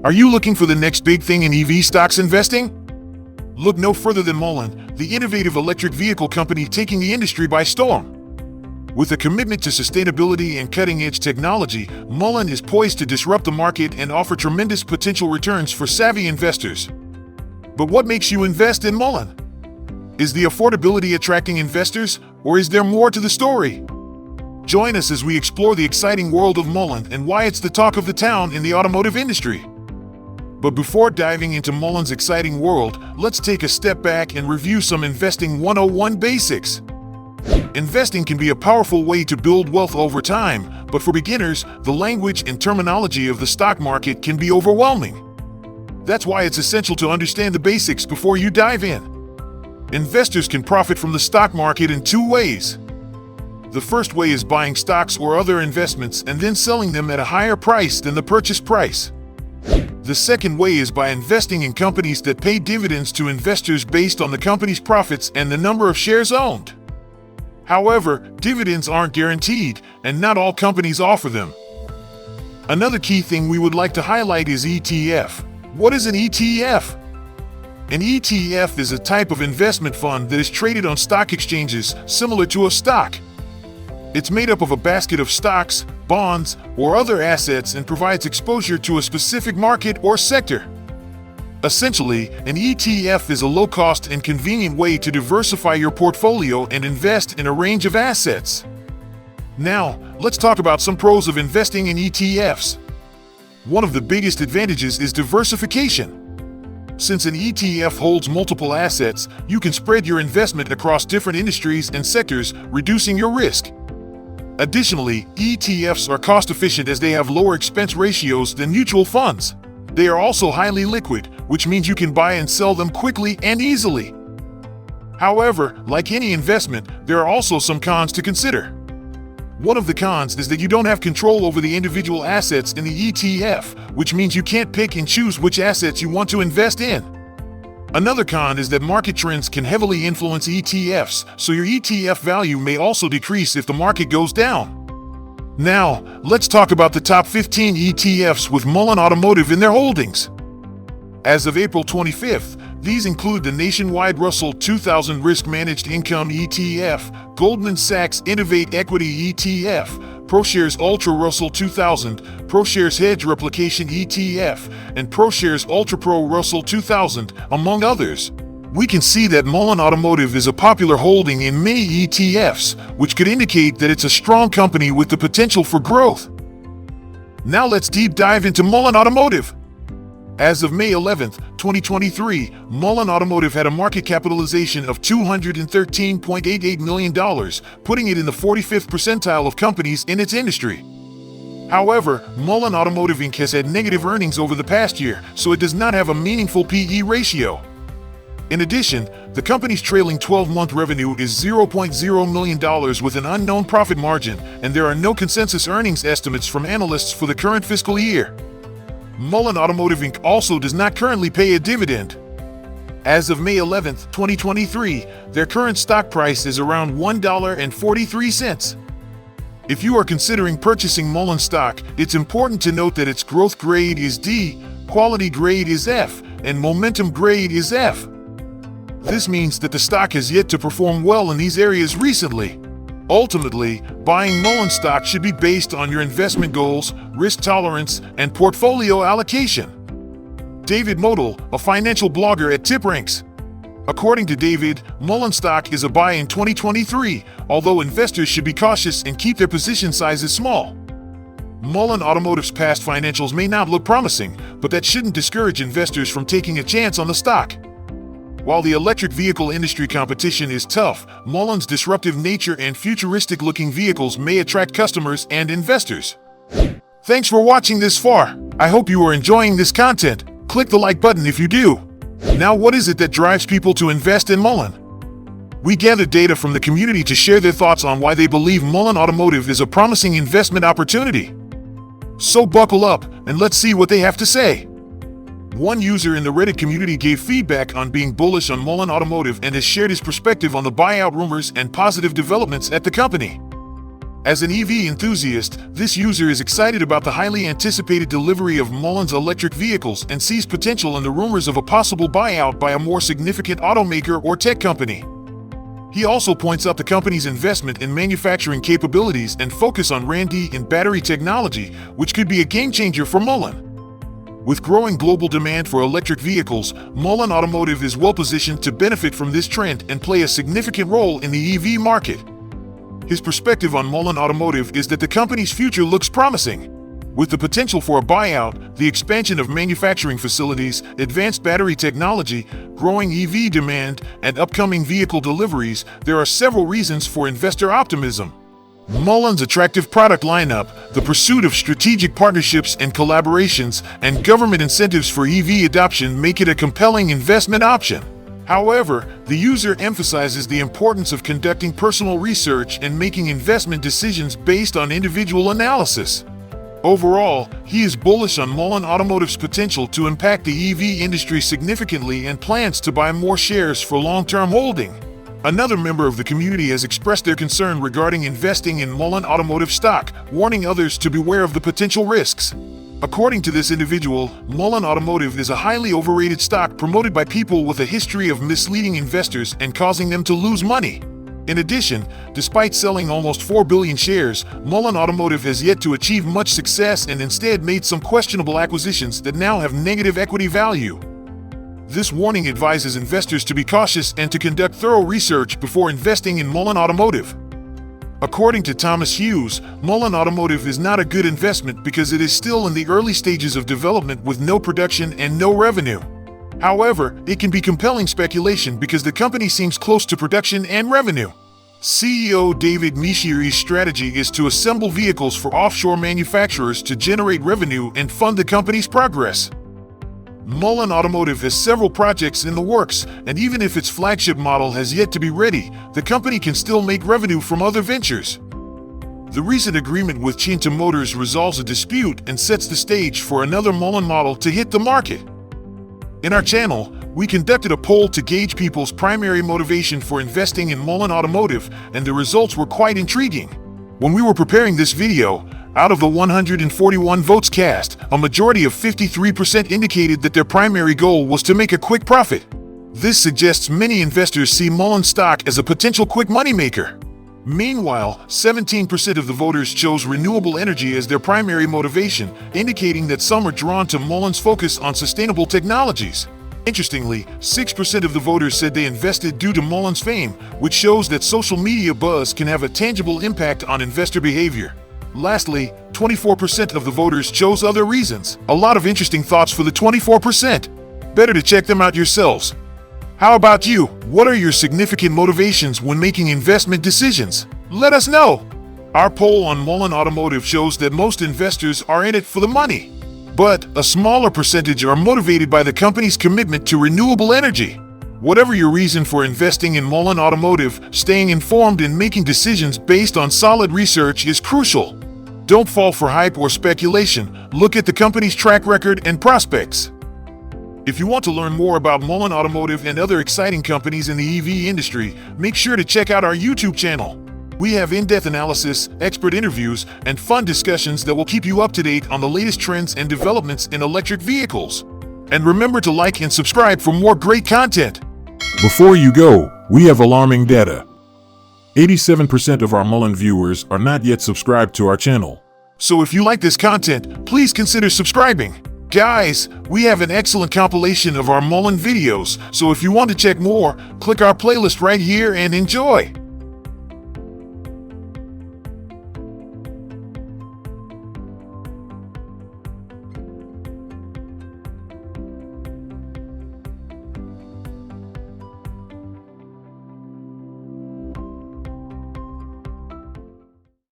Are you looking for the next big thing in EV stocks investing? Look no further than MULN, the innovative electric vehicle company taking the industry by storm. With a commitment to sustainability and cutting-edge technology, MULN is poised to disrupt the market and offer tremendous potential returns for savvy investors. But what makes you invest in MULN? Is the affordability attracting investors, or is there more to the story? Join us as we explore the exciting world of MULN and why it's the talk of the town in the automotive industry. But before diving into MULN's exciting world, let's take a step back and review some Investing 101 basics. Investing can be a powerful way to build wealth over time, but for beginners, the language and terminology of the stock market can be overwhelming. That's why it's essential to understand the basics before you dive in. Investors can profit from the stock market in two ways. The first way is buying stocks or other investments and then selling them at a higher price than the purchase price. The second way is by investing in companies that pay dividends to investors based on the company's profits and the number of shares owned. However, dividends aren't guaranteed, and not all companies offer them. Another key thing we would like to highlight is ETF. What is an ETF? An ETF is a type of investment fund that is traded on stock exchanges, similar to a stock. It's made up of a basket of stocks, bonds, or other assets and provides exposure to a specific market or sector. Essentially, an ETF is a low-cost and convenient way to diversify your portfolio and invest in a range of assets. Now, let's talk about some pros of investing in ETFs. One of the biggest advantages is diversification. Since an ETF holds multiple assets, you can spread your investment across different industries and sectors, reducing your risk. Additionally, ETFs are cost-efficient as they have lower expense ratios than mutual funds. They are also highly liquid, which means you can buy and sell them quickly and easily. However, like any investment, there are also some cons to consider. One of the cons is that you don't have control over the individual assets in the ETF, which means you can't pick and choose which assets you want to invest in. Another con is that market trends can heavily influence ETFs, so your ETF value may also decrease if the market goes down. Now, let's talk about the top 15 ETFs with Mullen Automotive in their holdings. As of April 25th, these include the nationwide Russell 2000 Risk Managed Income ETF, Goldman Sachs Innovate Equity ETF, ProShares Ultra Russell 2000, ProShares Hedge Replication ETF, and ProShares Ultra Pro Russell 2000, among others. We can see that Mullen Automotive is a popular holding in many ETFs, which could indicate that it's a strong company with the potential for growth. Now let's deep dive into Mullen Automotive. As of May 11, 2023, Mullen Automotive had a market capitalization of $213.88 million, putting it in the 45th percentile of companies in its industry. However, Mullen Automotive Inc. has had negative earnings over the past year, so it does not have a meaningful PE ratio. In addition, the company's trailing 12-month revenue is $0.0 million with an unknown profit margin, and there are no consensus earnings estimates from analysts for the current fiscal year. Mullen Automotive Inc. also does not currently pay a dividend. As of May 11, 2023, their current stock price is around $1.43. If you are considering purchasing Mullen stock, it's important to note that its growth grade is D, quality grade is F, and momentum grade is F. This means that the stock has yet to perform well in these areas recently. Ultimately, buying Mullen stock should be based on your investment goals, risk tolerance, and portfolio allocation. David Modell, a financial blogger at TipRanks. According to David, Mullen stock is a buy in 2023, although investors should be cautious and keep their position sizes small. Mullen Automotive's past financials may not look promising, but that shouldn't discourage investors from taking a chance on the stock. While the electric vehicle industry competition is tough, Mullen's disruptive nature and futuristic-looking vehicles may attract customers and investors. Thanks for watching this far. I hope you are enjoying this content. Click the like button if you do. Now, what is it that drives people to invest in Mullen? We gathered data from the community to share their thoughts on why they believe Mullen Automotive is a promising investment opportunity. So buckle up and let's see what they have to say. One user in the Reddit community gave feedback on being bullish on Mullen Automotive and has shared his perspective on the buyout rumors and positive developments at the company. As an EV enthusiast, this user is excited about the highly anticipated delivery of Mullen's electric vehicles and sees potential in the rumors of a possible buyout by a more significant automaker or tech company. He also points out the company's investment in manufacturing capabilities and focus on R&D in battery technology, which could be a game-changer for Mullen. With growing global demand for electric vehicles, Mullen Automotive is well-positioned to benefit from this trend and play a significant role in the EV market. His perspective on Mullen Automotive is that the company's future looks promising. With the potential for a buyout, the expansion of manufacturing facilities, advanced battery technology, growing EV demand, and upcoming vehicle deliveries, there are several reasons for investor optimism. Mullen's attractive product lineup, the pursuit of strategic partnerships and collaborations, and government incentives for EV adoption make it a compelling investment option. However, the user emphasizes the importance of conducting personal research and making investment decisions based on individual analysis. Overall, he is bullish on Mullen Automotive's potential to impact the EV industry significantly and plans to buy more shares for long-term holding. Another member of the community has expressed their concern regarding investing in Mullen Automotive stock, warning others to beware of the potential risks. According to this individual, Mullen Automotive is a highly overrated stock promoted by people with a history of misleading investors and causing them to lose money. In addition, despite selling almost 4 billion shares, Mullen Automotive has yet to achieve much success and instead made some questionable acquisitions that now have negative equity value. This warning advises investors to be cautious and to conduct thorough research before investing in Mullen Automotive. According to Thomas Hughes, Mullen Automotive is not a good investment because it is still in the early stages of development with no production and no revenue. However, it can be compelling speculation because the company seems close to production and revenue. CEO David Mishiri's strategy is to assemble vehicles for offshore manufacturers to generate revenue and fund the company's progress. Mullen Automotive has several projects in the works, and even if its flagship model has yet to be ready, the company can still make revenue from other ventures. The recent agreement with Chinta Motors resolves a dispute and sets the stage for another Mullen model to hit the market. In our channel, we conducted a poll to gauge people's primary motivation for investing in Mullen Automotive, and the results were quite intriguing. When we were preparing this video, out of the 141 votes cast, a majority of 53% indicated that their primary goal was to make a quick profit. This suggests many investors see Mullen stock as a potential quick moneymaker. Meanwhile, 17% of the voters chose renewable energy as their primary motivation, indicating that some are drawn to Mullen's focus on sustainable technologies. Interestingly, 6% of the voters said they invested due to Mullen's fame, which shows that social media buzz can have a tangible impact on investor behavior. Lastly, 24% of the voters chose other reasons. A lot of interesting thoughts for the 24%. Better to check them out yourselves. How about you? What are your significant motivations when making investment decisions? Let us know. Our poll on Mullen Automotive shows that most investors are in it for the money, but a smaller percentage are motivated by the company's commitment to renewable energy. Whatever your reason for investing in Mullen Automotive, staying informed and making decisions based on solid research is crucial. Don't fall for hype or speculation. Look at the company's track record and prospects. If you want to learn more about Mullen Automotive and other exciting companies in the EV industry, make sure to check out our YouTube channel. We have in-depth analysis, expert interviews, and fun discussions that will keep you up to date on the latest trends and developments in electric vehicles. And remember to like and subscribe for more great content. Before you go, we have alarming data. 87% of our Mullen viewers are not yet subscribed to our channel. So if you like this content, please consider subscribing. Guys, we have an excellent compilation of our Mullen videos, so if you want to check more, click our playlist right here and enjoy.